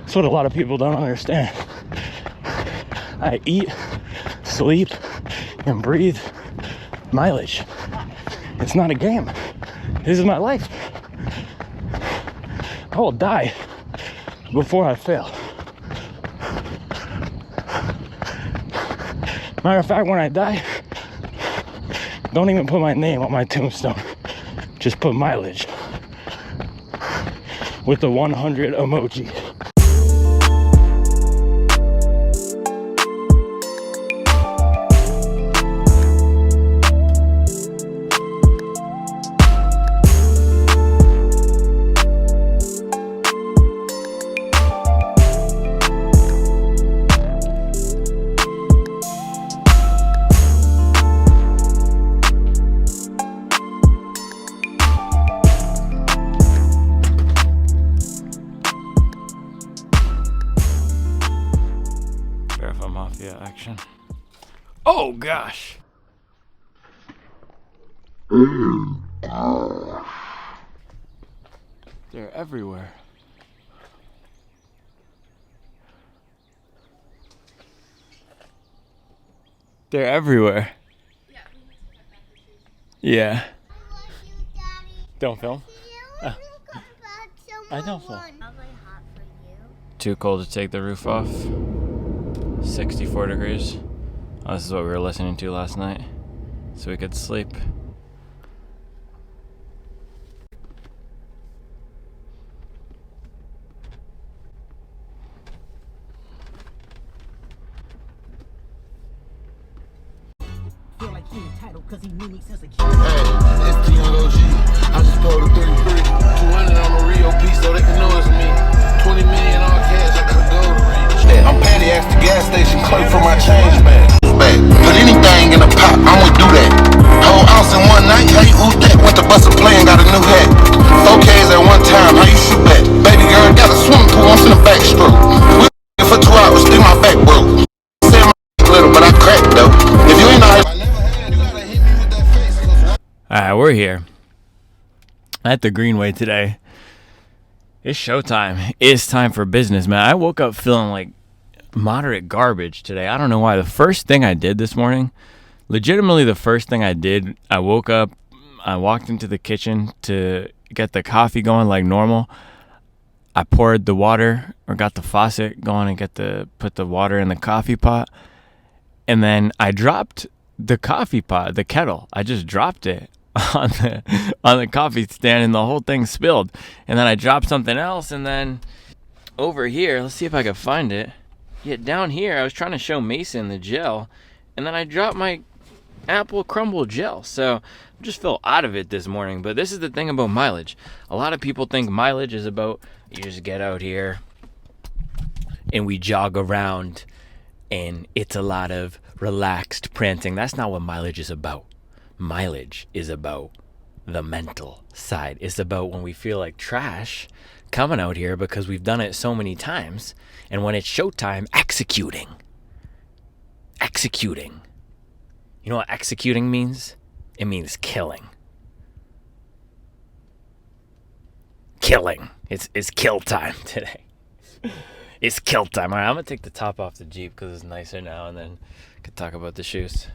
That's what a lot of people don't understand. I eat, sleep, and breathe mileage. It's not a game. This is my life. I will die before I fail. Matter of fact, when I die, don't even put my name on my tombstone. Just put mileage with the 100 emoji. Mafia action. Oh gosh. They're everywhere. They're everywhere. Yeah. Don't film. I don't film. Too cold to take the roof off. 64 degrees. Oh, this is what we were listening to last night, so we could sleep. Feel like he entitled cause he knew me since a kid. Hey, it's the young OG. I just pulled a 33, 200 on a Rio piece so they can know it's me. 20 million all cash, I gotta go to reach. I'm Patty at the gas station, clay for my change bag. Put anything in a pot, I'ma do that. Whole ounce in one night, how you ooh that? Went to bust a play and got a new hat. 4Ks at one time, how you shoot that? Baby girl, got a swimming pool, I'm finna backstroke. We for 2 hours, still my back broke. Say my little, but I cracked though. If you ain't know, I never had, you gotta hit me with that face. Alright, we're here at the Greenway today. It's showtime. It's time for business, man. I woke up feeling like moderate garbage today. I don't know why. The first thing I did this morning, legitimately the first thing I did, I woke up, I walked into the kitchen to get the coffee going like normal. I poured the water, or got the faucet going and put the water in the coffee pot. And then I dropped the coffee pot, the kettle. I just dropped it on the coffee stand and the whole thing spilled. And then I dropped something else, and then over here, let's see if I can find it. Yeah, down here, I was trying to show Mason the gel, and then I dropped my apple crumble gel. So I just fell out of it this morning. But this is the thing about mileage. A lot of people think mileage is about, you just get out here and we jog around and it's a lot of relaxed prancing. That's not what mileage is about. Mileage is about the mental side. It's about when we feel like trash coming out here because we've done it so many times, and when it's showtime, executing. You know what executing means? It means killing. It's kill time today. It's kill time. All right, I'm gonna take the top off the Jeep because it's nicer now, and then I could talk about the shoes.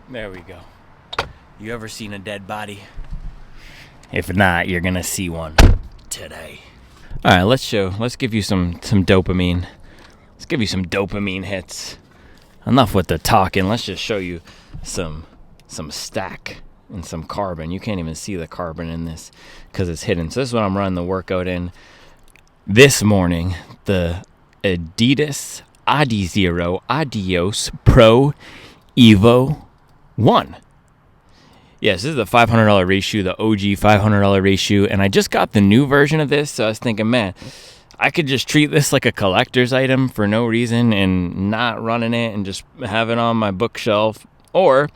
There we go. You ever seen a dead body? If not, you're gonna see one today. All right, let's give you some dopamine. Let's give you some dopamine hits. Enough with the talking. Let's just show you some stack and some carbon. You can't even see the carbon in this because it's hidden. So this is what I'm running the workout in this morning. The Adidas Adios Pro Evo 1. Yes, this is the $500 race shoe, the OG $500 race shoe, and I just got the new version of this, so I was thinking, man, I could just treat this like a collector's item for no reason and not running it and just have it on my bookshelf, or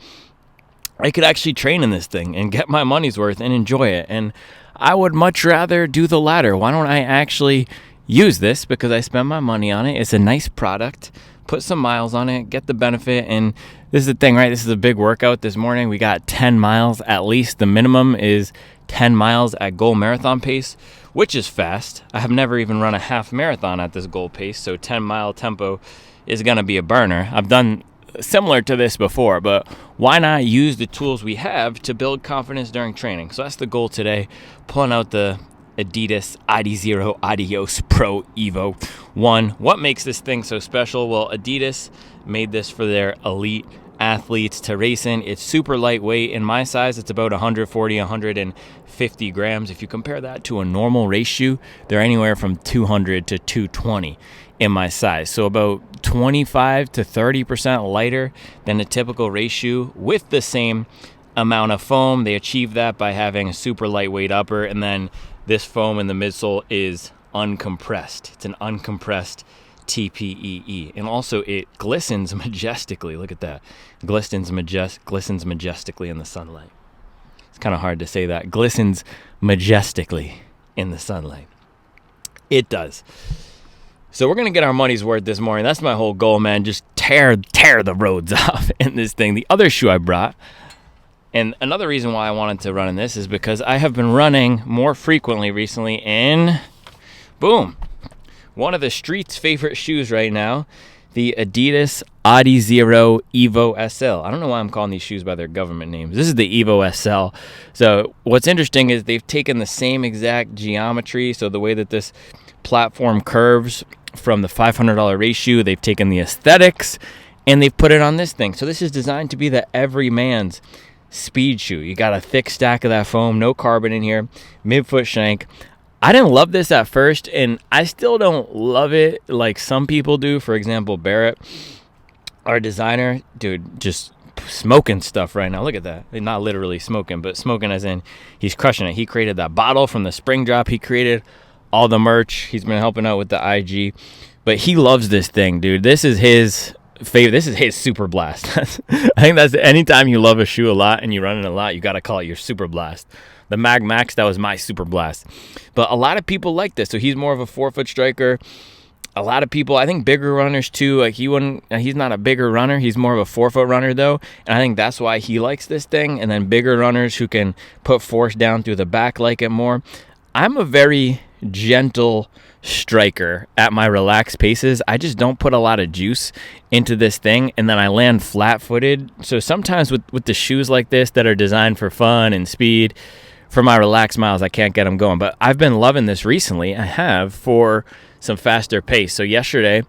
I could actually train in this thing and get my money's worth and enjoy it, and I would much rather do the latter. Why don't I actually use this because I spend my money on it. It's a nice product. Put some miles on it, get the benefit. And this is the thing, right? This is a big workout this morning. We got 10 miles at least. The minimum is 10 miles at goal marathon pace, which is fast. I have never even run a half marathon at this goal pace, so 10-mile tempo is going to be a burner. I've done similar to this before, but why not use the tools we have to build confidence during training? So that's the goal today, pulling out the Adidas ID0 Adios Pro Evo 1. What makes this thing so special? Well, Adidas made this for their elite athletes to race in. It's super lightweight. In my size, it's about 140, 150 grams. If you compare that to a normal race shoe, they're anywhere from 200 to 220 in my size. So about 25 to 30% lighter than a typical race shoe with the same amount of foam. They achieve that by having a super lightweight upper, and then this foam in the midsole is uncompressed. It's an uncompressed TPEE. And also it glistens majestically. Look at that. Glistens majestically in the sunlight. It's kind of hard to say that. Glistens majestically in the sunlight. It does. So we're going to get our money's worth this morning. That's my whole goal, man. Just tear the roads off in this thing. The other shoe I brought, and another reason why I wanted to run in this is because I have been running more frequently recently in, boom, one of the street's favorite shoes right now, the Adidas Adizero Evo SL. I don't know why I'm calling these shoes by their government names. This is the Evo SL. So what's interesting is they've taken the same exact geometry. So the way that this platform curves from the $500 race shoe, they've taken the aesthetics and they've put it on this thing. So this is designed to be the everyman's speed shoe. You got a thick stack of that foam, no carbon in here, midfoot shank. I didn't love this at first, and I still don't love it like some people do. For example, Barrett, our designer, dude, just smoking stuff right now. Look at that. Not literally smoking, but smoking as in he's crushing it. He created that bottle from the spring drop. He created all the merch. He's been helping out with the IG, but he loves this thing, dude. This is his favorite. This is his super blast. I think that's anytime you love a shoe a lot and you run it a lot, you got to call it your super blast. The Mag Max, that was my super blast. But a lot of people like this. So he's more of a 4-foot striker. A lot of people, I think bigger runners too, like he's not a bigger runner. He's more of a 4-foot runner though. And I think that's why he likes this thing. And then bigger runners who can put force down through the back like it more. I'm a very gentle striker at my relaxed paces. I just don't put a lot of juice into this thing, and then I land flat-footed. So sometimes with the shoes like this that are designed for fun and speed, for my relaxed miles, I can't get them going. But I've been loving this recently. I have for some faster pace. So yesterday,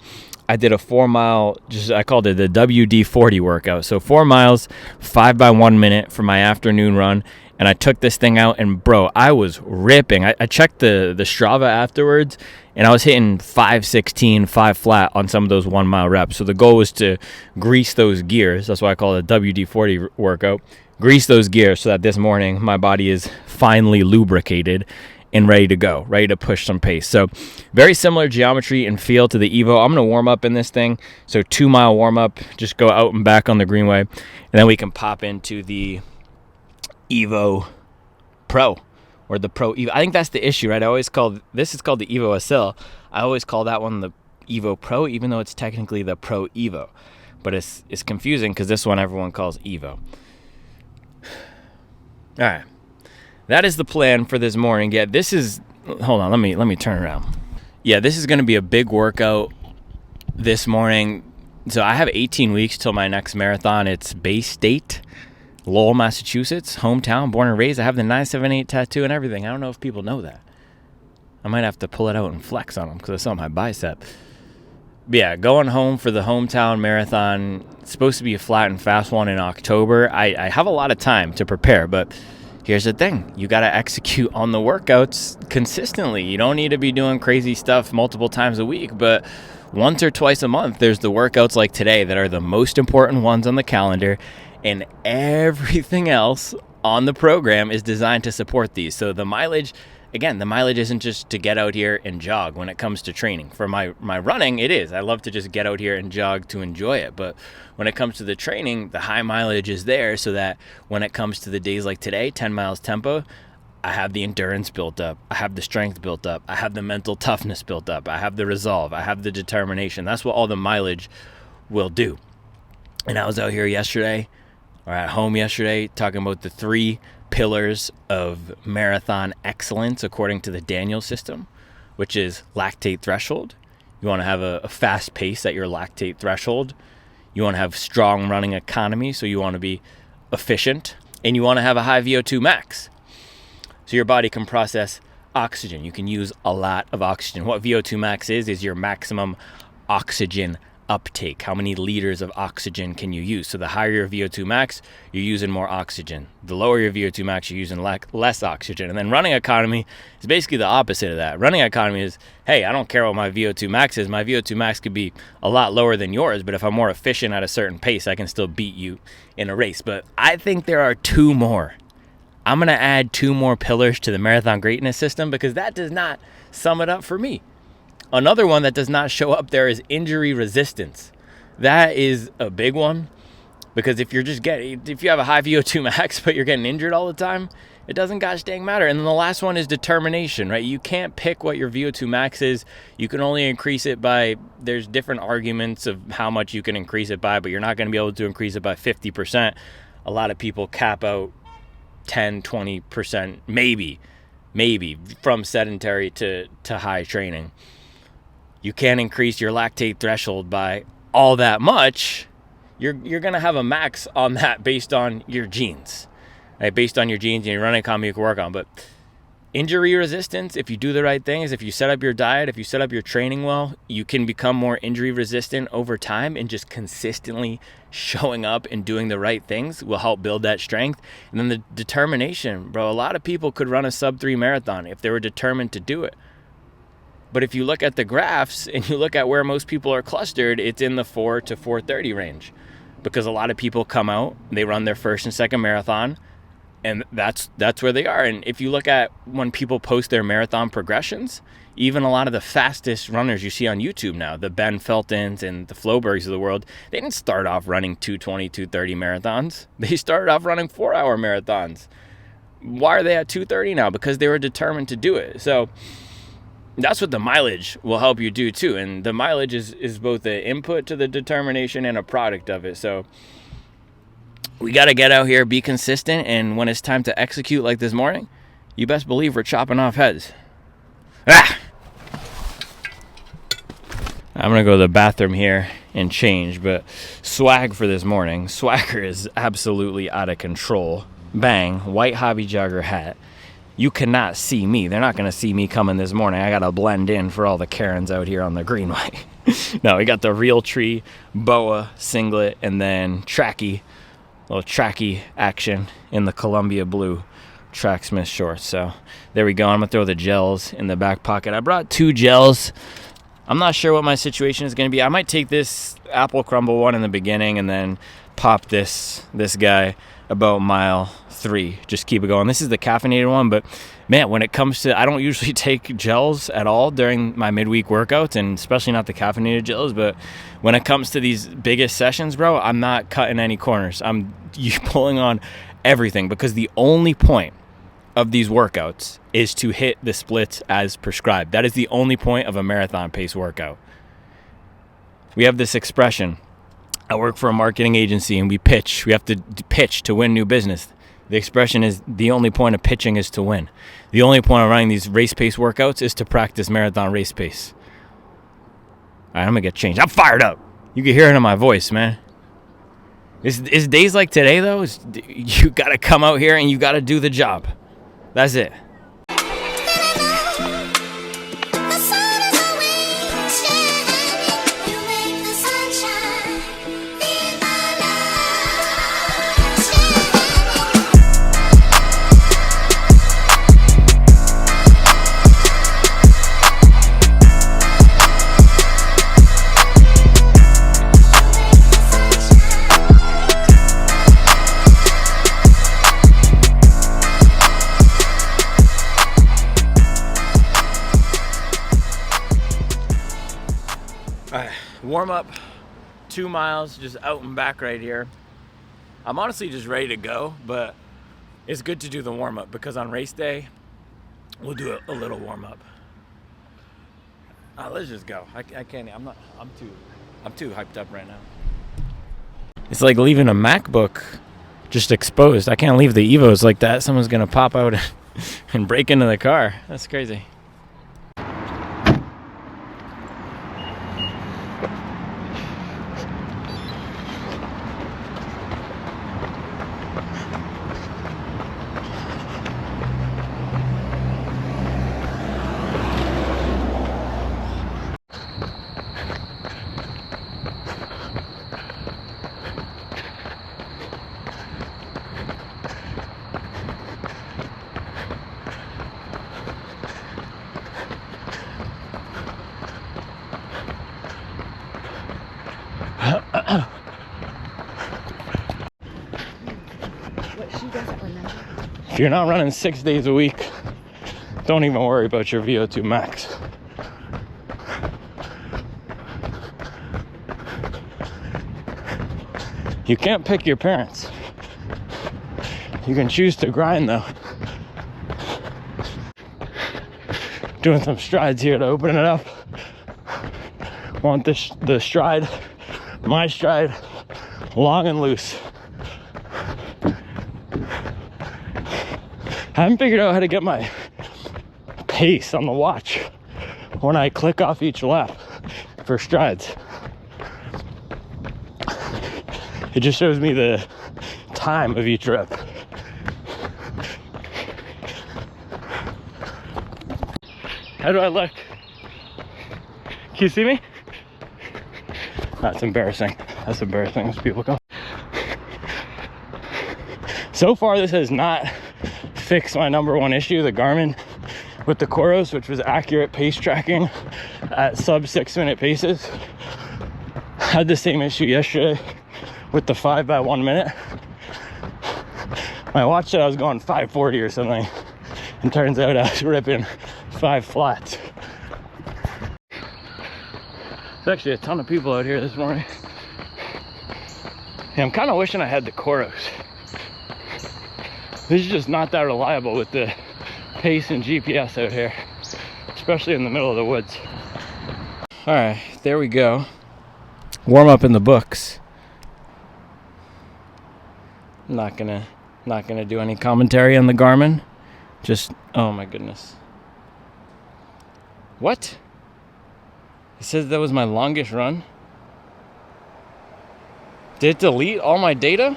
I did a 4-mile, I called it the WD-40 workout. So 4 miles, 5 by 1 minute for my afternoon run. And I took this thing out, and bro, I was ripping. I checked the Strava afterwards, and I was hitting 5:16, 5 flat on some of those 1 mile reps. So the goal was to grease those gears. That's why I call it a WD-40 workout. Grease those gears so that this morning my body is finally lubricated and ready to go, ready to push some pace. So very similar geometry and feel to the Evo. I'm going to warm up in this thing. So 2-mile warm up, just go out and back on the Greenway, and then we can pop into the Evo Pro or the Pro Evo. I think that's the issue, right? This is called the Evo SL. I always call that one the Evo Pro, even though it's technically the Pro Evo. But it's confusing because this one everyone calls Evo. All right, that is the plan for this morning. Yeah, this is. Hold on, let me turn around. Yeah, this is going to be a big workout this morning. So I have 18 weeks till my next marathon. It's Bay State, Lowell, Massachusetts, hometown, born and raised. I have the 978 tattoo and everything. I don't know if people know that. I might have to pull it out and flex on them because it's on my bicep. But yeah, going home for the hometown marathon. It's supposed to be a flat and fast one in October. I have a lot of time to prepare, but here's the thing. You got to execute on the workouts consistently. You don't need to be doing crazy stuff multiple times a week, but once or twice a month, there's the workouts like today that are the most important ones on the calendar, and everything else on the program is designed to support these. So the mileage isn't just to get out here and jog when it comes to training. For my running, it is. I love to just get out here and jog to enjoy it. But when it comes to the training, the high mileage is there so that when it comes to the days like today, 10 miles tempo, I have the endurance built up. I have the strength built up. I have the mental toughness built up. I have the resolve. I have the determination. That's what all the mileage will do. And I was out here yesterday, or at home yesterday, talking about the 3 pillars of marathon excellence according to the Daniel system, which is lactate threshold. You want to have a fast pace at your lactate threshold. You want to have strong running economy, so you want to be efficient. And you want to have a high VO2 max, so your body can process oxygen. You can use a lot of oxygen. What VO2 max is your maximum oxygen uptake. How many liters of oxygen can you use? So the higher your VO2 max, you're using more oxygen. The lower your VO2 max, you're using less oxygen. And then running economy is basically the opposite of that. Running economy is, hey, I don't care what my VO2 max is. My VO2 max could be a lot lower than yours, but if I'm more efficient at a certain pace, I can still beat you in a race. But I think there are 2 more. I'm going to add 2 more pillars to the marathon greatness system, because that does not sum it up for me. Another one that does not show up there is injury resistance. That is a big one, because if you have a high VO2 max but you're getting injured all the time, it doesn't gosh dang matter. And then the last one is determination, right? You can't pick what your VO2 max is. You can only increase it by, there's different arguments of how much you can increase it by, but you're not going to be able to increase it by 50%. A lot of people cap out 10, 20%, maybe from sedentary to high training. You can't increase your lactate threshold by all that much. You're going to have a max on that based on your genes, right? Based on your genes and your running economy you can work on. But injury resistance, if you do the right things, if you set up your diet, if you set up your training well, you can become more injury resistant over time, and just consistently showing up and doing the right things will help build that strength. And then the determination, bro, a lot of people could run a sub-3 marathon if they were determined to do it. But if you look at the graphs and you look at where most people are clustered, it's in the 4 to 4:30 range, because a lot of people come out, they run their first and second marathon, and that's where they are. And if you look at when people post their marathon progressions, even a lot of the fastest runners you see on YouTube now, the Ben Feltons and the Flobergs of the world, they didn't start off running 2:20, 2:30 marathons. They started off running 4-hour marathons. Why are they at 2:30 now? Because they were determined to do it. So that's what the mileage will help you do too. And the mileage is both an input to the determination and a product of it. So we got to get out here, be consistent, and when it's time to execute like this morning, you best believe we're chopping off heads. I'm going to go to the bathroom here and change, but swag for this morning. Swagger is absolutely out of control. Bang, white hobby jogger hat. You cannot see me. They're not going to see me coming this morning. I got to blend in for all the Karens out here on the Greenway. No, we got the Real Tree boa singlet, and then little tracky action in the Columbia blue Tracksmith shorts. So there we go. I'm going to throw the gels in the back pocket. I brought 2 gels. I'm not sure what my situation is going to be. I might take this apple crumble one in the beginning and then pop this guy about mile 3. Just keep it going. This is the caffeinated one, but man, when it comes to, I don't usually take gels at all during my midweek workouts, and especially not the caffeinated gels, but when it comes to these biggest sessions, bro, I'm not cutting any corners. I'm pulling on everything, because the only point of these workouts is to hit the splits as prescribed. That is the only point of a marathon pace workout. We have this expression. I work for a marketing agency, and we pitch. We have to pitch to win new business. The expression is, the only point of pitching is to win. The only point of running these race pace workouts is to practice marathon race pace. All right, I'm going to get changed. I'm fired up. You can hear it in my voice, man. It's days like today, though. You got to come out here and you got to do the job. That's it. Warm up, 2 miles, just out and back right here. I'm honestly just ready to go, but it's good to do the warm-up because on race day, we'll do a little warm-up. Let's just go. I can't. I'm too hyped up right now. It's like leaving a MacBook just exposed. I can't leave the Evos like that. Someone's gonna pop out and break into the car. That's crazy. If you're not running 6 days a week, don't even worry about your VO2 max. You can't pick your parents. You can choose to grind though. Doing some strides here to open it up. Want the stride, my stride, long and loose. I haven't figured out how to get my pace on the watch when I click off each lap for strides. It just shows me the time of each rep. How do I look? Can you see me? That's embarrassing. That's embarrassing as people go. So far, this has not fixed my number one issue, the Garmin with the Coros, which was accurate pace tracking at sub 6 minute paces. Had the same issue yesterday with the 5 by 1 minute. My watch said I was going 540 or something, and turns out I was ripping 5 flats. There's actually a ton of people out here this morning. Yeah, I'm kind of wishing I had the Coros. This is just not that reliable with the pace and GPS out here, especially in the middle of the woods. All right, there we go. Warm up in the books. Not gonna do any commentary on the Garmin. Just, oh my goodness. What? It says that was my longest run. Did it delete all my data?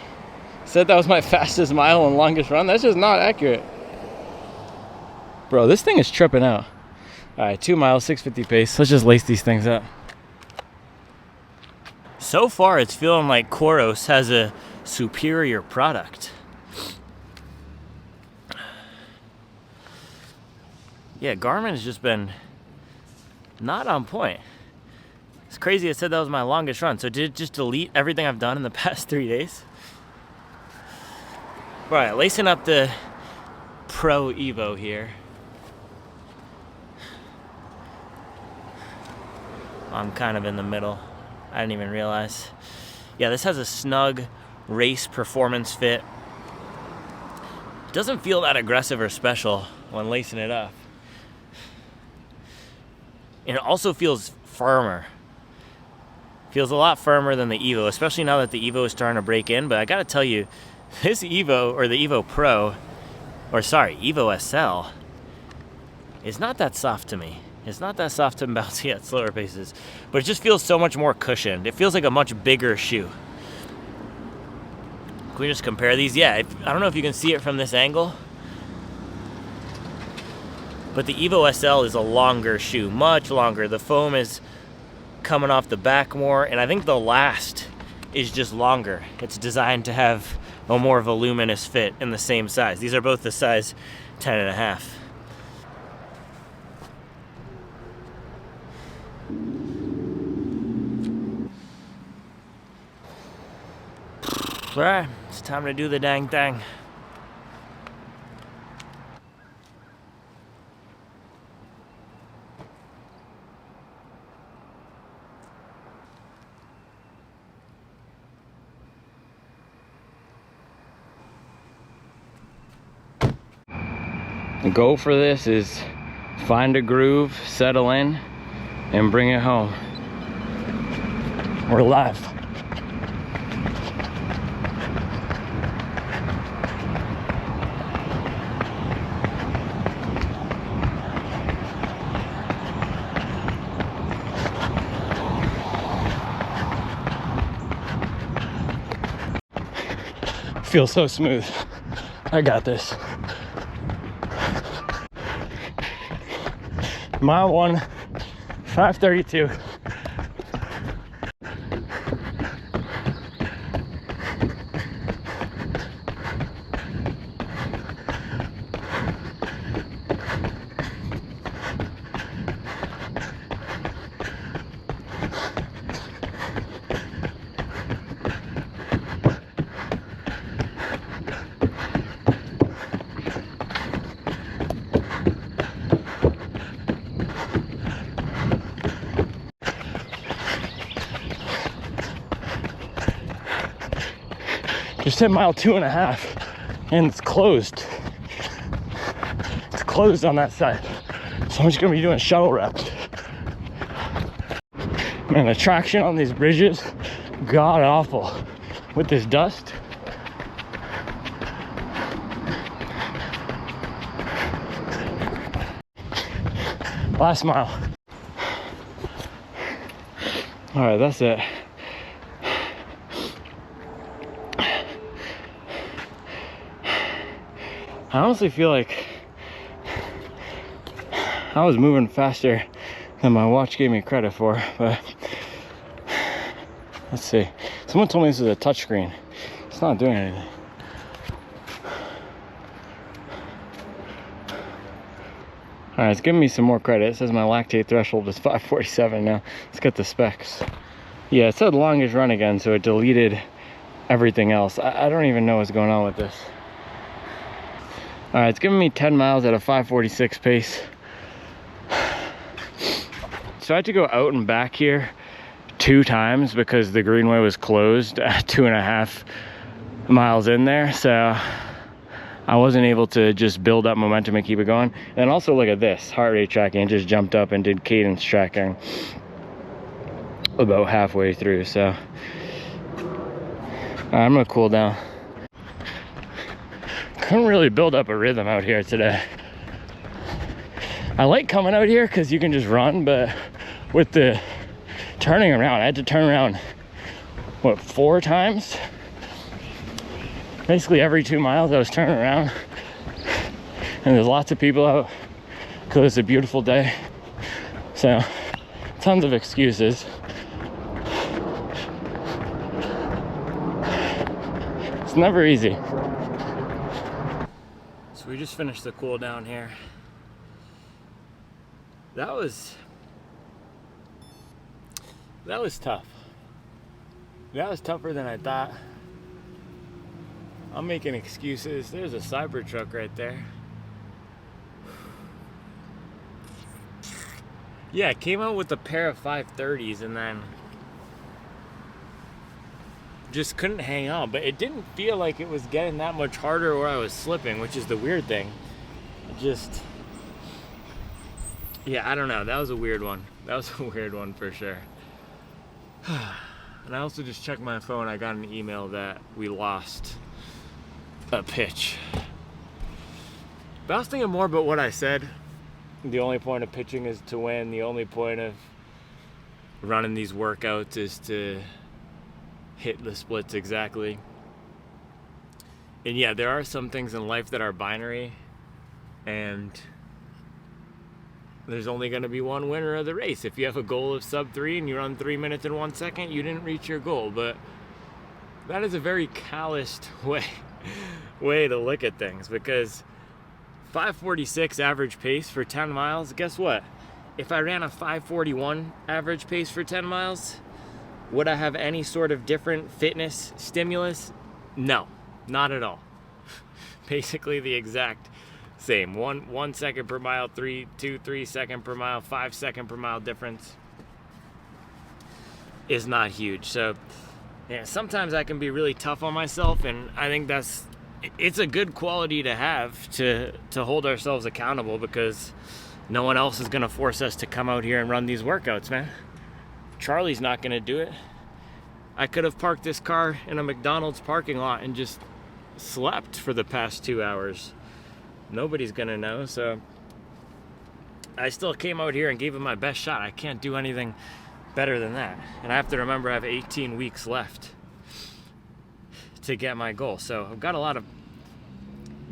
It said that was my fastest mile and longest run. That's just not accurate. Bro, this thing is tripping out. All right, 2 miles, 650 pace. Let's just lace these things up. So far, it's feeling like Coros has a superior product. Yeah, Garmin has just been not on point. It's crazy it said that was my longest run. So did it just delete everything I've done in the past 3 days? All right, lacing up the Pro Evo here. I'm kind of in the middle. I didn't even realize. Yeah, this has a snug race performance fit. It doesn't feel that aggressive or special when lacing it up. And it also feels firmer. Feels a lot firmer than the Evo, especially now that the Evo is starting to break in. But I gotta tell you, this Evo, or the Evo Pro, or sorry, Evo SL, is not that soft to me. It's not that soft and bouncy at slower paces, but it just feels so much more cushioned. It feels like a much bigger shoe. Can we just compare these? Yeah, I don't know if you can see it from this angle, but the Evo SL is a longer shoe, much longer. The foam is coming off the back more, and I think the last is just longer. It's designed to have a more voluminous fit in the same size. These are both the size 10.5. All right, it's time to do the dang thing. The goal for this is find a groove, settle in, and bring it home. We're live. Feels so smooth. I got this. Mile 1, 5:32. Just hit mile 2.5 and it's closed. It's closed on that side. So I'm just gonna be doing shuttle reps. Man, the traction on these bridges, god awful with this dust. Last mile. All right, that's it. I honestly feel like I was moving faster than my watch gave me credit for, but let's see. Someone told me this is a touchscreen. It's not doing anything. All right, it's giving me some more credit. It says my lactate threshold is 547 now. Let's get the specs. Yeah, it said longest run again, so it deleted everything else. I don't even know what's going on with this. All right, it's giving me 10 miles at a 5:46 pace. So I had to go out and back here 2 times because the greenway was closed at 2.5 miles in there. So I wasn't able to just build up momentum and keep it going. And also look at this, heart rate tracking. It just jumped up and did cadence tracking about halfway through. So all right, I'm gonna cool down. Couldn't really build up a rhythm out here today. I like coming out here because you can just run, but with the turning around, I had to turn around, what, 4 times? Basically every 2 miles I was turning around. And there's lots of people out because it's a beautiful day. So, tons of excuses. It's never easy. So we just finished the cool down here. That was tough. That was tougher than I thought. I'm making excuses. There's a Cybertruck right there. Yeah, it came out with a pair of 530s and then just couldn't hang on, but it didn't feel like it was getting that much harder or I was slipping, which is the weird thing. Yeah, I don't know. That was a weird one. That was a weird one for sure. And I also just checked my phone. I got an email that we lost a pitch. But I was thinking more about what I said. The only point of pitching is to win. The only point of running these workouts is to hit the splits exactly. And yeah, there are some things in life that are binary, and there's only going to be one winner of the race. If you have a goal of sub 3 and you run 3 minutes and 1 second, you didn't reach your goal. But that is a very calloused way to look at things, because 5:46 average pace for 10 miles, guess what? If I ran a 5:41 average pace for 10 miles, would I have any sort of different fitness stimulus? No, not at all. Basically the exact same. 1 second per mile, 3 second per mile, 5 second per mile difference is not huge. So yeah, sometimes I can be really tough on myself, and I think that's it's a good quality to have to hold ourselves accountable, because no one else is going to force us to come out here and run these workouts, man. Charlie's not going to do it. I could have parked this car in a McDonald's parking lot and just slept for the past 2 hours. Nobody's going to know, so I still came out here and gave it my best shot. I can't do anything better than that. And I have to remember I have 18 weeks left to get my goal. So I've got a lot of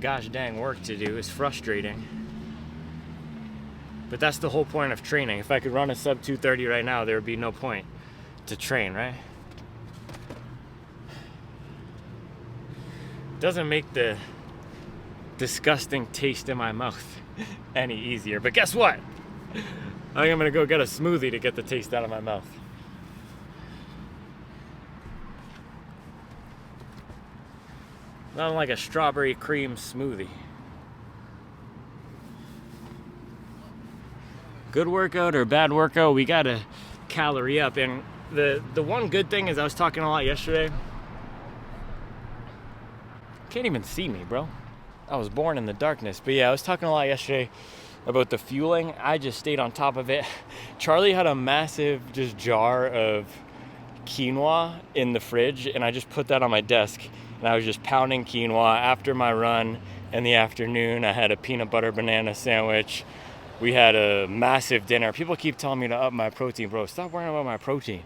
gosh dang work to do. It's frustrating. But that's the whole point of training. If I could run a sub 230 right now, there would be no point to train, right? Doesn't make the disgusting taste in my mouth any easier. But guess what? I think I'm gonna go get a smoothie to get the taste out of my mouth. Nothing like a strawberry cream smoothie. Good workout or bad workout, we gotta calorie up. And the one good thing is I was talking a lot yesterday. Can't even see me, bro. I was born in the darkness. But yeah, I was talking a lot yesterday about the fueling. I just stayed on top of it. Charlie had a massive just jar of quinoa in the fridge, and I just put that on my desk, and I was just pounding quinoa. After my run in the afternoon, I had a peanut butter banana sandwich. We had a massive dinner. People keep telling me to up my protein, bro. Stop worrying about my protein.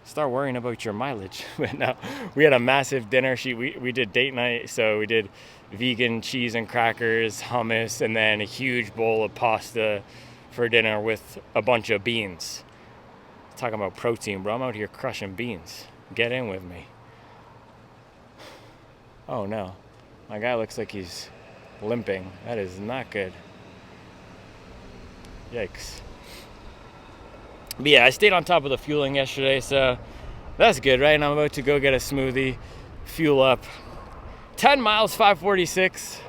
Start worrying about your mileage. But no, we had a massive dinner. We did date night, so we did vegan cheese and crackers, hummus, and then a huge bowl of pasta for dinner with a bunch of beans. Talking about protein, bro. I'm out here crushing beans. Get in with me. Oh no, my guy looks like he's limping. That is not good. Yikes. But yeah, I stayed on top of the fueling yesterday, so that's good, right? And I'm about to go get a smoothie, fuel up. 10 miles, 546.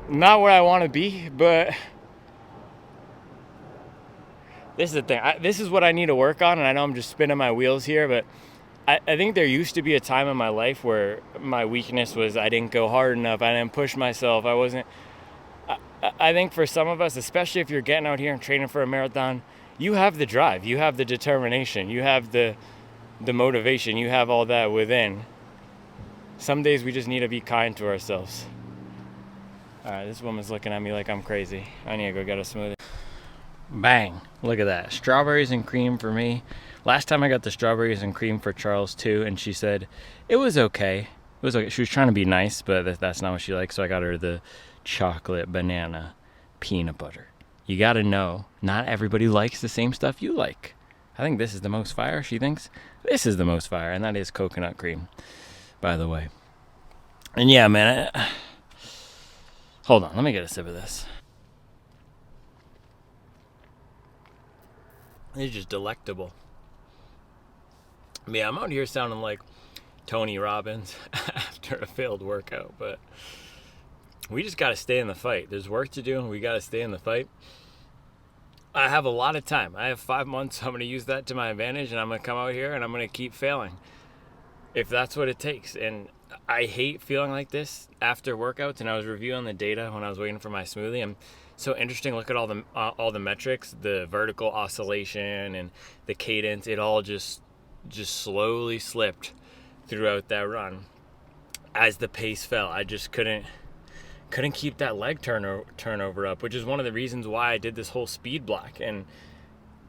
Not where I want to be, but this is the thing. This is what I need to work on, and I know I'm just spinning my wheels here, but I think there used to be a time in my life where my weakness was I didn't go hard enough, I didn't push myself, I wasn't... I think for some of us, especially if you're getting out here and training for a marathon, you have the drive, you have the determination, you have the motivation, you have all that within. Some days we just need to be kind to ourselves. All right, this woman's looking at me like I'm crazy. I need to go get a smoothie. Bang, look at that. Strawberries and cream for me. Last time I got the strawberries and cream for Charles too, and she said it was okay. It was okay. She was trying to be nice, but that's not what she likes, so I got her the chocolate banana peanut butter. You gotta know, not everybody likes the same stuff you like. I think this is the most fire. She thinks this is the most fire, and that is coconut cream, by the way. And yeah, man, hold on, let me get a sip of this. It's just delectable. Yeah, I'm out here sounding like Tony Robbins after a failed workout, but we just got to stay in the fight. There's work to do, and we got to stay in the fight. I have a lot of time. I have 5 months. I'm going to use that to my advantage, and I'm going to come out here, and I'm going to keep failing if that's what it takes. And I hate feeling like this after workouts, and I was reviewing the data when I was waiting for my smoothie. And so interesting. Look at all the metrics, the vertical oscillation and the cadence. It all just slowly slipped throughout that run as the pace fell. I just couldn't keep that leg turnover up, which is one of the reasons why I did this whole speed block. And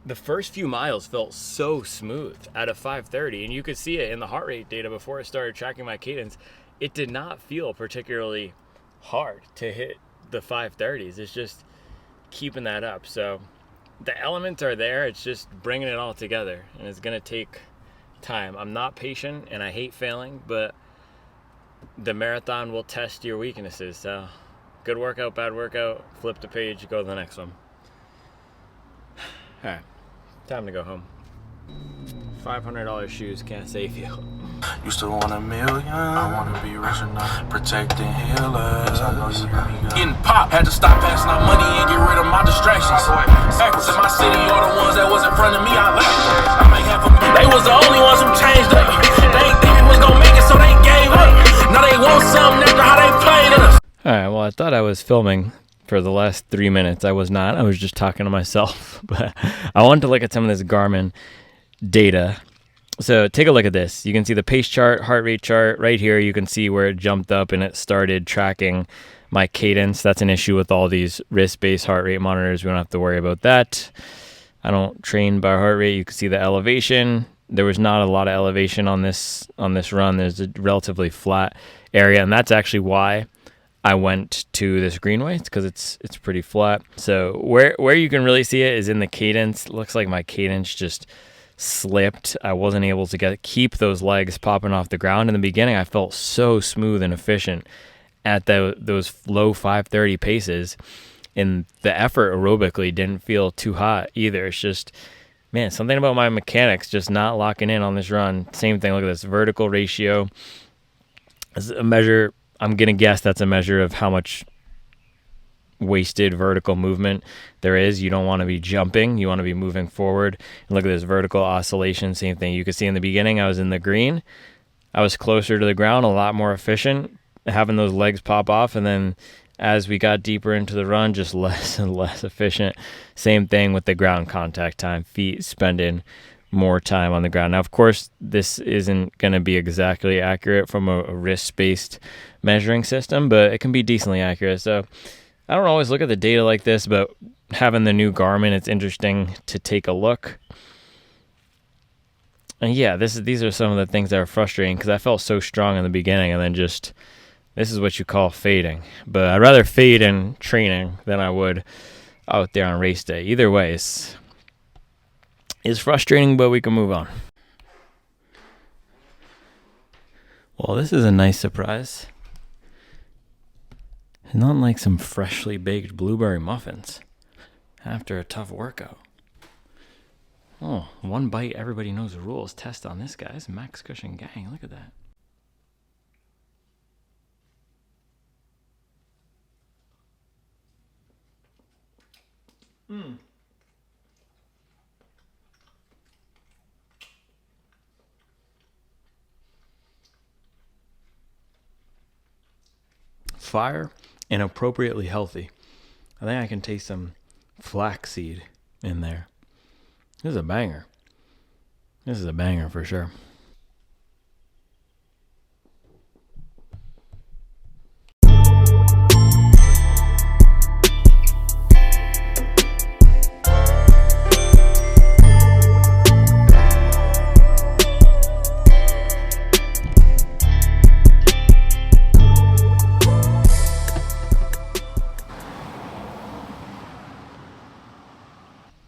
the first few miles felt so smooth at a 5:30, and you could see it in the heart rate data before I started tracking my cadence. It did not feel particularly hard to hit the 5:30s. It's just keeping that up. So the elements are there. It's just bringing it all together, and it's gonna take time. I'm not patient, and I hate failing, but the marathon will test your weaknesses. So good workout, bad workout, flip the page, go to the next one. All right, time to go home. $500 shoes can't save you. Used to want $1 million. I wanna be rich enough, protecting healers. I know you hear me go. Getting popped, had to stop passing out money and get rid of my distractions. Actors in my city are the ones that was in front of me. I laughed. I make half a million. They was the only ones who changed up. They ain't think we was gonna make it, so they gave up. Now they want something I thought I was filming for the last 3 minutes. I was not. I was just talking to myself. But I wanted to look at some of this Garmin data. So take a look at this. You can see the pace chart, heart rate chart. Right here, you can see where it jumped up and it started tracking my cadence. That's an issue with all these wrist-based heart rate monitors. We don't have to worry about that. I don't train by heart rate. You can see the elevation. There was not a lot of elevation on this run. There's a relatively flat area, and that's actually why I went to this Greenway. It's because it's pretty flat. So where you can really see it is in the cadence. It looks like my cadence just slipped. I wasn't able to keep those legs popping off the ground. In the beginning, I felt so smooth and efficient at those low 5:30 paces, and the effort aerobically didn't feel too hot either. It's just, man, something about my mechanics just not locking in on this run. Same thing, look at this vertical ratio. It's a measure, I'm going to guess that's a measure of how much wasted vertical movement there is. You don't want to be jumping. You want to be moving forward. And look at this vertical oscillation, same thing. You can see in the beginning, I was in the green. I was closer to the ground, a lot more efficient, having those legs pop off. And then as we got deeper into the run, just less and less efficient. Same thing with the ground contact time, feet spending more time on the ground. Now, of course, this isn't going to be exactly accurate from a wrist-based measuring system, but it can be decently accurate. So I don't always look at the data like this, but having the new Garmin, it's interesting to take a look. And yeah, these are some of the things that are frustrating because I felt so strong in the beginning, and then just, this is what you call fading. But I'd rather fade in training than I would out there on race day. Either way, it's frustrating, but we can move on. Well, this is a nice surprise. Not like some freshly baked blueberry muffins after a tough workout. Oh, one bite, everybody knows the rules. Test on this, guys. Max Cushion Gang, look at that. Fire and appropriately healthy. I think I can taste some flaxseed in there. This is a banger. This is a banger for sure.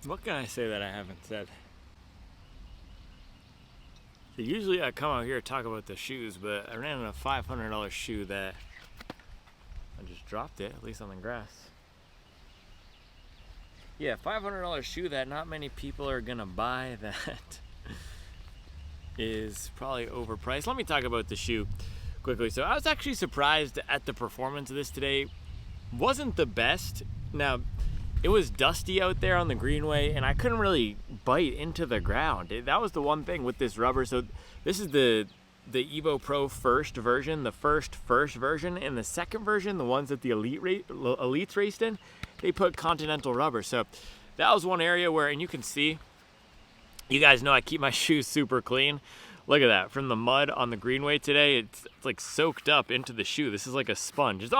What can I say that I haven't said? So usually I come out here to talk about the shoes, but I ran in a $500 shoe that I just dropped it, at least on the grass. Yeah, $500 shoe that not many people are gonna buy, that is probably overpriced. Let me talk about the shoe quickly. So I was actually surprised at the performance of this today. Wasn't the best. Now, it was dusty out there on the Greenway, and I couldn't really bite into the ground. That was the one thing with this rubber. So this is the Evo Pro first version, the first version, and the second version, the ones that the elites raced in, they put Continental rubber. So that was one area where, and you can see, you guys know I keep my shoes super clean. Look at that, from the mud on the Greenway today, it's like soaked up into the shoe. This is like a sponge. It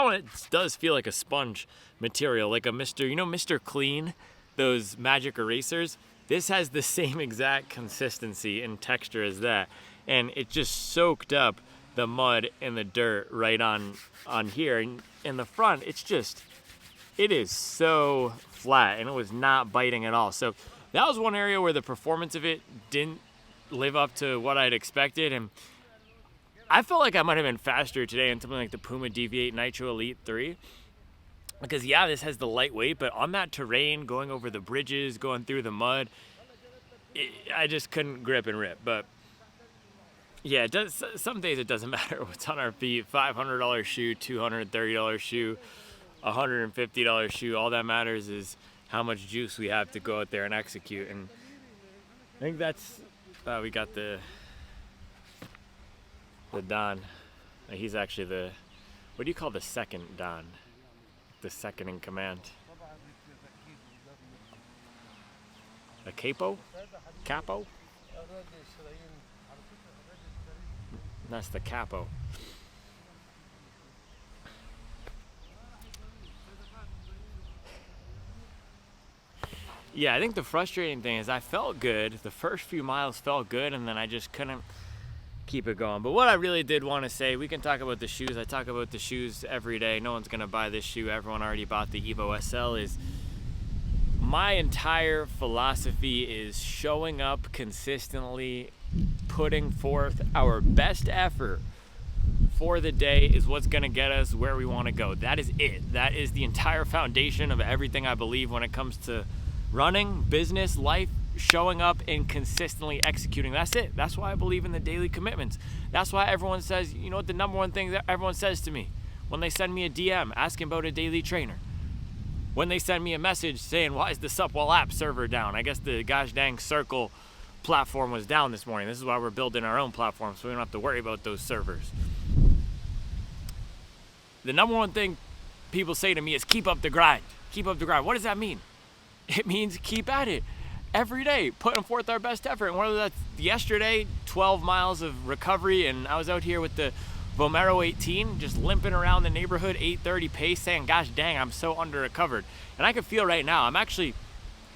does feel like a sponge material, like a Mr. Clean, those magic erasers. This has the same exact consistency and texture as that. And it just soaked up the mud and the dirt right on here. And in the front, it is so flat, and it was not biting at all. So that was one area where the performance of it didn't live up to what I'd expected, and I felt like I might have been faster today in something like the Puma DV8 Nitro Elite 3, because yeah, this has the lightweight, but on that terrain, going over the bridges, going through the mud, I just couldn't grip and rip. But yeah, it does. Some days it doesn't matter what's on our feet. $500 shoe, $230 shoe, $150 shoe. All that matters is how much juice we have to go out there and execute. And I think that's we got the Don. He's actually what do you call the second Don? the second in command. A capo? Capo? That's the capo. Yeah, I think the frustrating thing is I felt good. The first few miles felt good, and then I just couldn't keep it going. But what I really did want to say, we can talk about the shoes. I talk about the shoes every day. No one's going to buy this shoe. Everyone already bought the Evo SL. Is my entire philosophy is showing up consistently, putting forth our best effort for the day is what's going to get us where we want to go. That is it. That is the entire foundation of everything I believe when it comes to running, business, life, showing up and consistently executing. That's it. That's why I believe in the daily commitments. That's why everyone says, you know what the number one thing that everyone says to me when they send me a DM asking about a daily trainer, when they send me a message saying, why is the Supwell app server down? I guess the gosh dang Circle platform was down this morning. This is why we're building our own platform so we don't have to worry about those servers. The number one thing people say to me is keep up the grind. Keep up the grind. What does that mean? It means keep at it every day, putting forth our best effort. And whether that's yesterday, 12 miles of recovery, and I was out here with the Vomero 18, just limping around the neighborhood, 8:30 pace, saying, gosh dang, I'm so under recovered. And I can feel right now,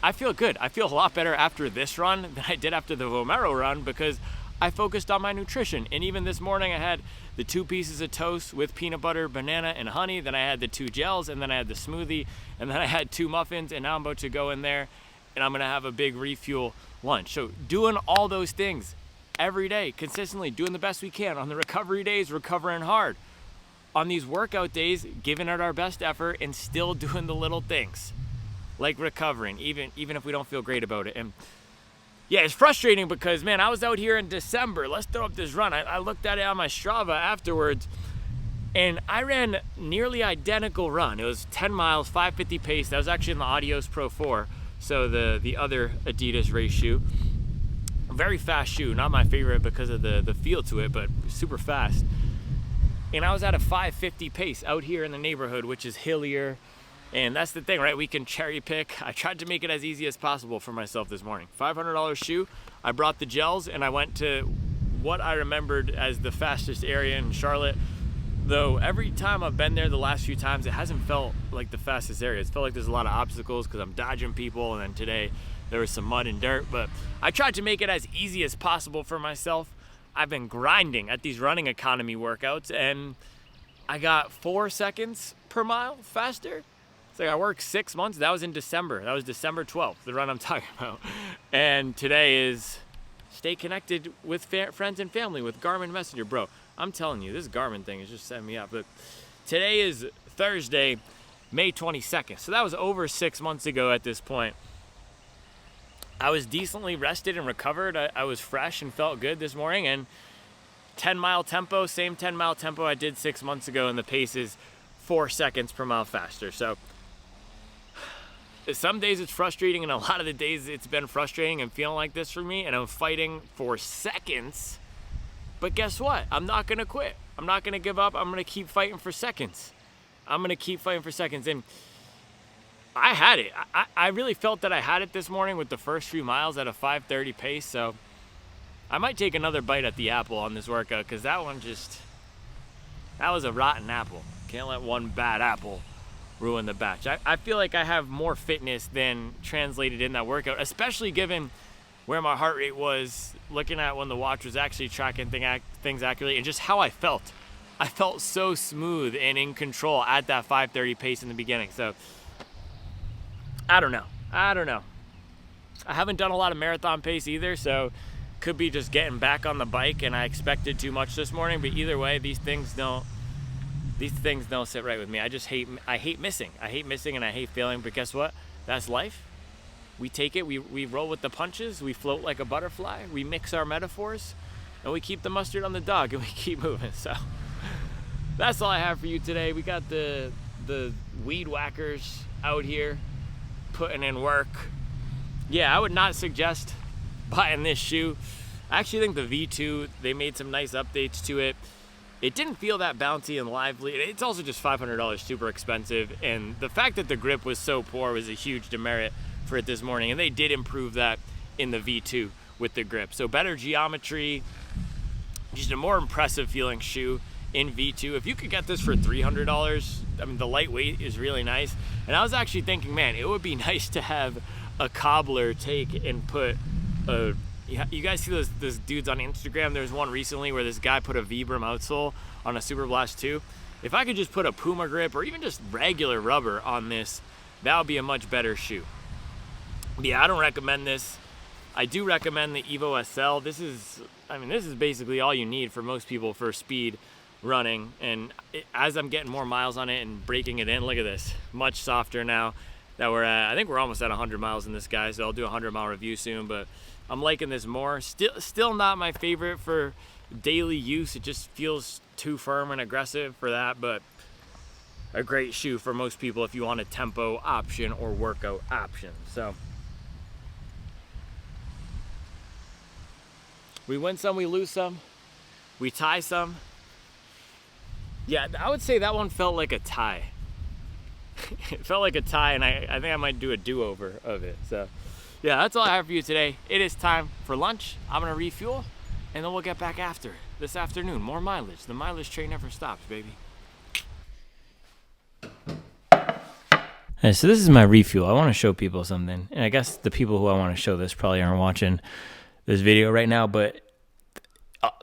I feel good. I feel a lot better after this run than I did after the Vomero run because I focused on my nutrition. And even this morning, I had the 2 pieces of toast with peanut butter, banana, and honey. Then I had the 2 gels, and then I had the smoothie, and then I had 2 muffins, and now I'm about to go in there, and I'm gonna have a big Refuel lunch. So doing all those things every day, consistently, doing the best we can. On the recovery days, recovering hard. On these workout days, giving it our best effort and still doing the little things, like recovering, even if we don't feel great about it. And yeah, it's frustrating because, man, I was out here in December. Let's throw up this run. I looked at it on my Strava afterwards, and I ran nearly identical run. It was 10 miles, 5:50 pace. That was actually in the Adios Pro 4, so the other Adidas race shoe. Very fast shoe, not my favorite because of the feel to it, but super fast. And I was at a 5:50 pace out here in the neighborhood, which is hillier. And that's the thing, right? We can cherry pick. I tried to make it as easy as possible for myself this morning. $500 shoe. I brought the gels and I went to what I remembered as the fastest area in Charlotte. Though every time I've been there the last few times, it hasn't felt like the fastest area. It's felt like there's a lot of obstacles because I'm dodging people. And then today there was some mud and dirt. But I tried to make it as easy as possible for myself. I've been grinding at these running economy workouts and I got 4 seconds per mile faster. Like I worked 6 months. That was in December. That was December 12th, the run I'm talking about. And today is stay connected with friends and family with Garmin Messenger. Bro, I'm telling you, this Garmin thing is just setting me up. But today is Thursday, May 22nd. So that was over 6 months ago at this point. I was decently rested and recovered. I was fresh and felt good this morning. And 10-mile tempo, same 10-mile tempo I did 6 months ago. And the pace is 4 seconds per mile faster. So some days it's frustrating, and a lot of the days it's been frustrating and feeling like this for me, and I'm fighting for seconds. But guess what? I'm not going to quit. I'm not going to give up. I'm going to keep fighting for seconds. And I had it. I really felt that I had it this morning with the first few miles at a 5:30 pace, so I might take another bite at the apple on this workout because that was a rotten apple. Can't let one bad apple ruin the batch. I feel like I have more fitness than translated in that workout, especially given where my heart rate was, looking at when the watch was actually tracking things accurately, and just how I felt. I felt so smooth and in control at that 5:30 pace in the beginning. So I don't know. I haven't done a lot of marathon pace either, so could be just getting back on the bike and I expected too much this morning. But either way, these things don't sit right with me. I hate missing. I hate missing and I hate failing, but guess what? That's life. We take it, we roll with the punches, we float like a butterfly, we mix our metaphors, and we keep the mustard on the dog and we keep moving. So that's all I have for you today. We got the weed whackers out here putting in work. Yeah, I would not suggest buying this shoe. I actually think the V2, they made some nice updates to it. it didn't feel that bouncy and lively. It's also just $500 super expensive, and the fact that the grip was so poor was a huge demerit for it this morning, and they did improve that in the V2 with the grip. So better geometry, just a more impressive feeling shoe in V2. If you could get this for $300, I mean, the lightweight is really nice. And I was actually thinking, man, it would be nice to have a cobbler take and put a, you guys see those dudes on Instagram? There's one recently where this guy put a Vibram outsole on a Super Blast 2. If I could just put a Puma grip or even just regular rubber on this, that would be a much better shoe. But yeah, I don't recommend this. I do recommend the Evo SL. This is basically all you need for most people for speed running. And as I'm getting more miles on it and breaking it in, look at this, much softer now that we're at. I think we're almost at 100 miles in this guy, so I'll do a 100-mile review soon. But I'm liking this more. Still not my favorite for daily use. It just feels too firm and aggressive for that, but a great shoe for most people if you want a tempo option or workout option. So we win some, we lose some, we tie some. Yeah, I would say that one felt like a tie. It felt like a tie, and I think I might do a do-over of it. So yeah, that's all I have for you today. It is time for lunch. I'm gonna refuel, and then we'll get back after this afternoon. More mileage. The mileage train never stops, baby. Hey, so this is my refuel. I want to show people something, and I guess the people who I want to show this probably aren't watching this video right now, but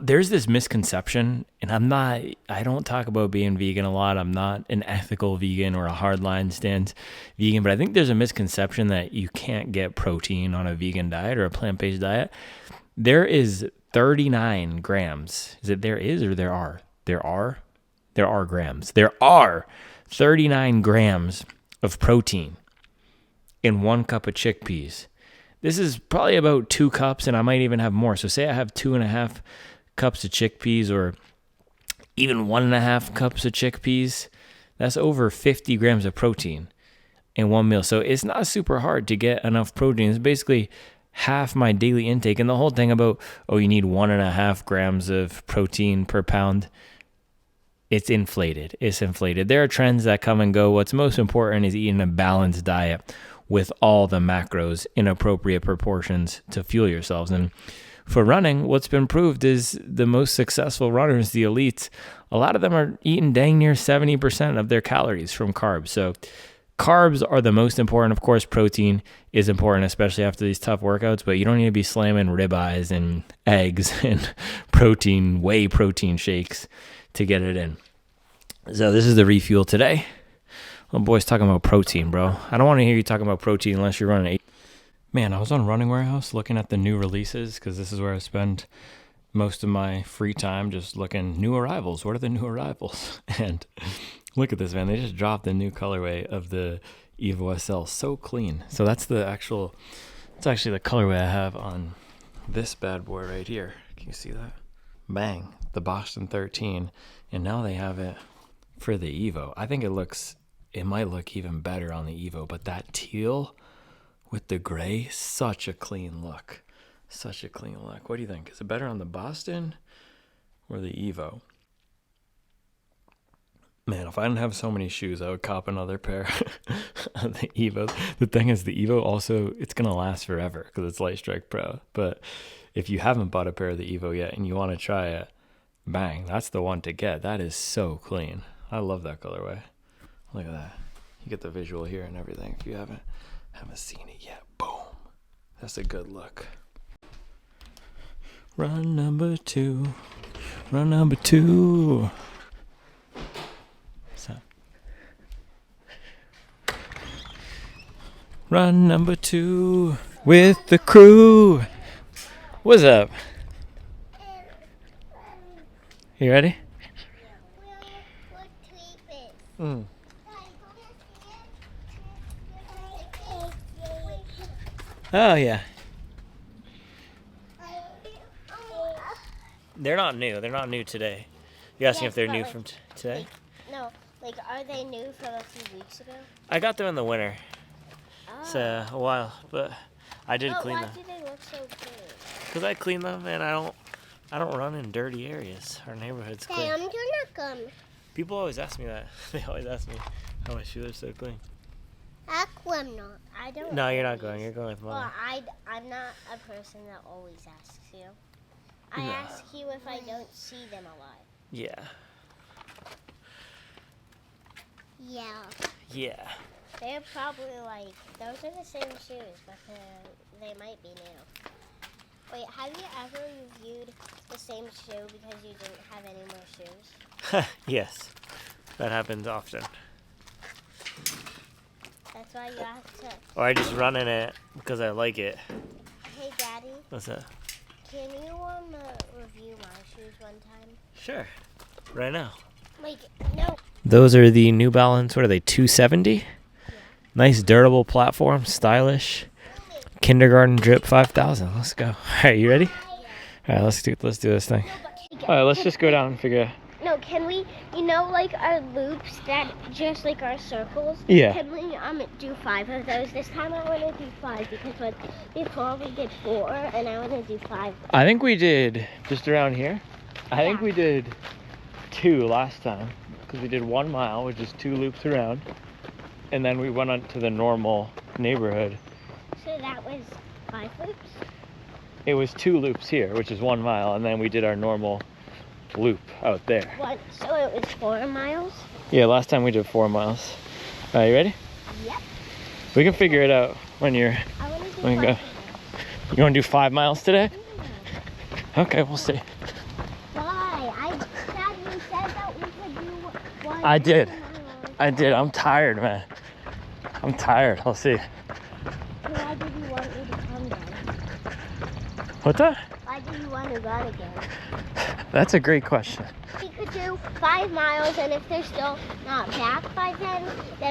there's this misconception, and I don't talk about being vegan a lot. I'm not an ethical vegan or a hardline stance vegan, but I think there's a misconception that you can't get protein on a vegan diet or a plant-based diet. There is 39 grams. Is it there is or there are? There are grams. There are 39 grams of protein in 1 cup of chickpeas. This is probably about 2 cups, and I might even have more. So say I have 2.5 cups of chickpeas, or even 1.5 cups of chickpeas. That's over 50 grams of protein in one meal. So it's not super hard to get enough protein. It's basically half my daily intake. And the whole thing about, you need 1.5 grams of protein per pound, it's inflated. It's inflated. There are trends that come and go. What's most important is eating a balanced diet with all the macros in appropriate proportions to fuel yourselves. And for running, what's been proved is the most successful runners, the elites, a lot of them are eating dang near 70% of their calories from carbs. So carbs are the most important. Of course, protein is important, especially after these tough workouts, but you don't need to be slamming ribeyes and eggs and whey protein shakes to get it in. So this is the refuel today. Little boy's talking about protein, bro. I don't want to hear you talking about protein unless you're running 8. Man, I was on Running Warehouse looking at the new releases because this is where I spend most of my free time, just looking new arrivals. What are the new arrivals? And look at this, man. They just dropped the new colorway of the Evo SL. So clean. So it's actually the colorway I have on this bad boy right here. Can you see that? Bang, the Boston 13. And now they have it for the Evo. I think it might look even better on the Evo, but that teal with the gray, such a clean look. Such a clean look. What do you think? Is it better on the Boston or the Evo? Man, if I didn't have so many shoes, I would cop another pair of the Evos. The thing is, the Evo also, it's going to last forever because it's Light Strike Pro. But if you haven't bought a pair of the Evo yet and you want to try it, bang, that's the one to get. That is so clean. I love that colorway. Look at that. You get the visual here and everything if you haven't seen it yet. Boom. That's a good look. Run number 2. Run number 2. So. Run number 2 with the crew. What's up? You ready? Oh, yeah. They're not new. They're not new today. You're asking if they're new from today? No. Are they new from a few weeks ago? I got them in the winter. Oh. It's a while, but I did clean them. Why do they look so good? Because I clean them, and I don't I don't run in dirty areas. Our neighborhood's clean. Damn, you're not gum. People always ask me that. They always ask me how my shoes are so clean. I'm not. I don't. No, you're not always. going. You're going with Mom. Well, I'm not a person that always asks you. I No. ask you if I don't see them a lot. Yeah. Yeah. Yeah. They're probably like, those are the same shoes, but they might be new. Wait, have you ever reviewed the same shoe because you didn't have any more shoes? Yes. That happens often. That's why you have to. Or I just run in it because I like it. Hey, Daddy, What's that? can you review my shoes one time? Sure. Right now. Like, no. Those are the New Balance, what are they, 270? Yeah. Nice durable platform, stylish. Kindergarten drip 5000. Let's go. All right, you ready? All right, let's do this thing. All right, let's just go down and figure out. No, can we, like our loops that just like our circles? Yeah. Can we do 5 of those? This time I want to do 5 because before we did 4 and I want to do 5. I think we did just around here. I think we did 2 last time because we did 1 mile, which is 2 loops around, and then we went on to the normal neighborhood. So that was 5 loops? It was 2 loops here, which is 1 mile, and then we did our normal loop out there. What? So it was 4 miles? Yeah, last time we did 4 miles. All right, you ready? Yep. We can figure it out when you're. I want to do When 5 you go. miles. You want to do 5 miles today? Yeah. Okay, we'll see. Why? Dad, you said that we could do 1 I did. mile. I did. I'm tired, man. I'm tired. I'll see. Why did you want me to come then? What's that? Why do you want to run again? That's a great question. We could do 5 miles, and if they're still not back by then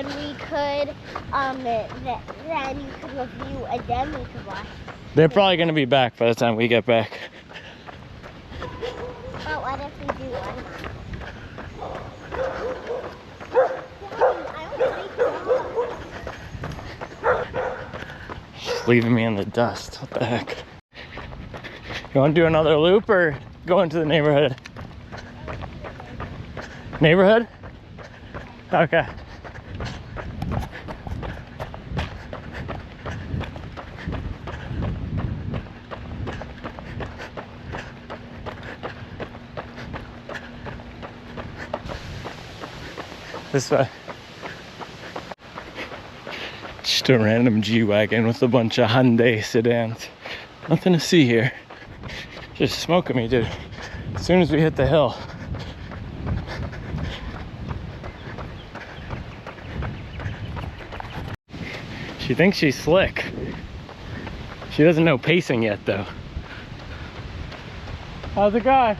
we could, then you could review, and then we could watch. They're probably going to be back by the time we get back. But what if we do 1 mile? I don't like dogs. Just leaving me in the dust. What the heck? You want to do another loop or go into the neighborhood? Neighborhood? Okay. This way. Just a random G-Wagon with a bunch of Hyundai sedans. Nothing to see here. Just smoking me, dude. As soon as we hit the hill. She thinks she's slick. She doesn't know pacing yet, though. How's it going?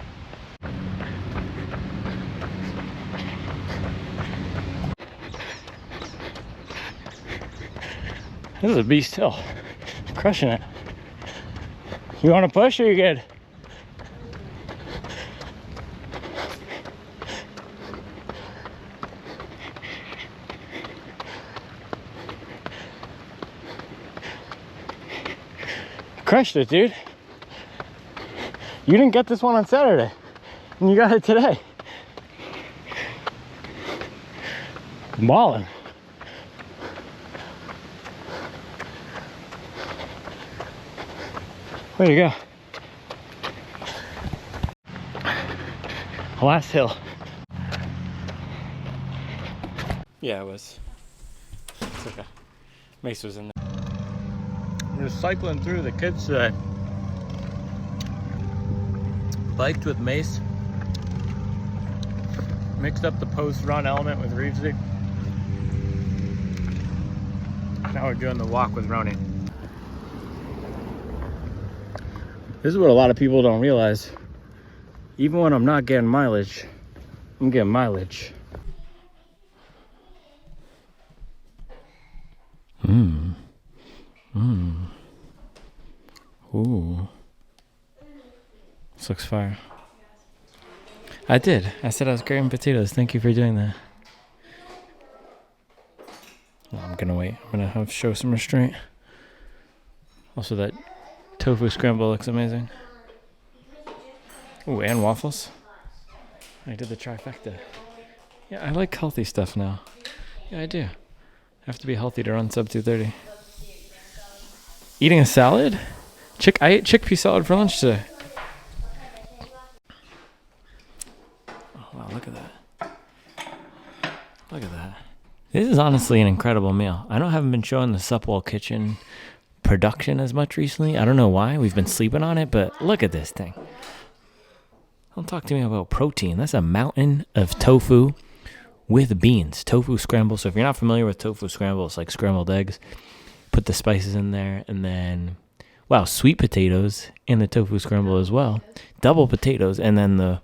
This is a beast hill. Crushing it. You want to push or you good? Crushed it, dude. You didn't get this one on Saturday, and you got it today. Balling. Way to go. Last hill. Yeah, it was. It's okay. Mace was in there. I'm just cycling through the kids today. Biked with Mace. Mixed up the post-run element with Reevesy. Now we're doing the walk with Roni. This is what a lot of people don't realize. Even when I'm not getting mileage, I'm getting mileage. Ooh. This looks fire. I did. I said I was grating potatoes. Thank you for doing that. Well, I'm gonna wait. I'm gonna have show some restraint. Also, that tofu scramble looks amazing. Ooh, and waffles. I did the trifecta. Yeah, I like healthy stuff now. Yeah, I do. I have to be healthy to run sub 230. Eating a salad? I ate chickpea salad for lunch today. Oh, wow, look at that. Look at that. This is honestly an incredible meal. I haven't been showing the Supwell Kitchen production as much recently. I don't know why. We've been sleeping on it, but look at this thing. Don't talk to me about protein. That's a mountain of tofu with beans. Tofu scramble. So if you're not familiar with tofu scramble, it's like scrambled eggs. Put the spices in there, and then, wow, sweet potatoes in the tofu scramble as well. Double potatoes, and then the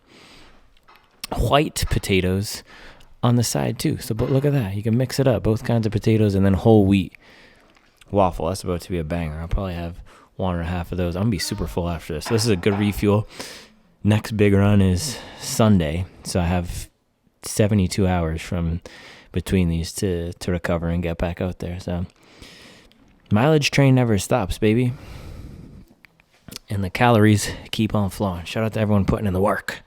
white potatoes on the side too. So but look at that. You can mix it up. Both kinds of potatoes, and then whole wheat waffle. That's about to be a banger. I'll probably have one or half of those. I'm going to be super full after this. So this is a good refuel. Next big run is Sunday. So I have 72 hours from between these to recover and get back out there. So mileage train never stops, baby. And the calories keep on flowing. Shout out to everyone putting in the work.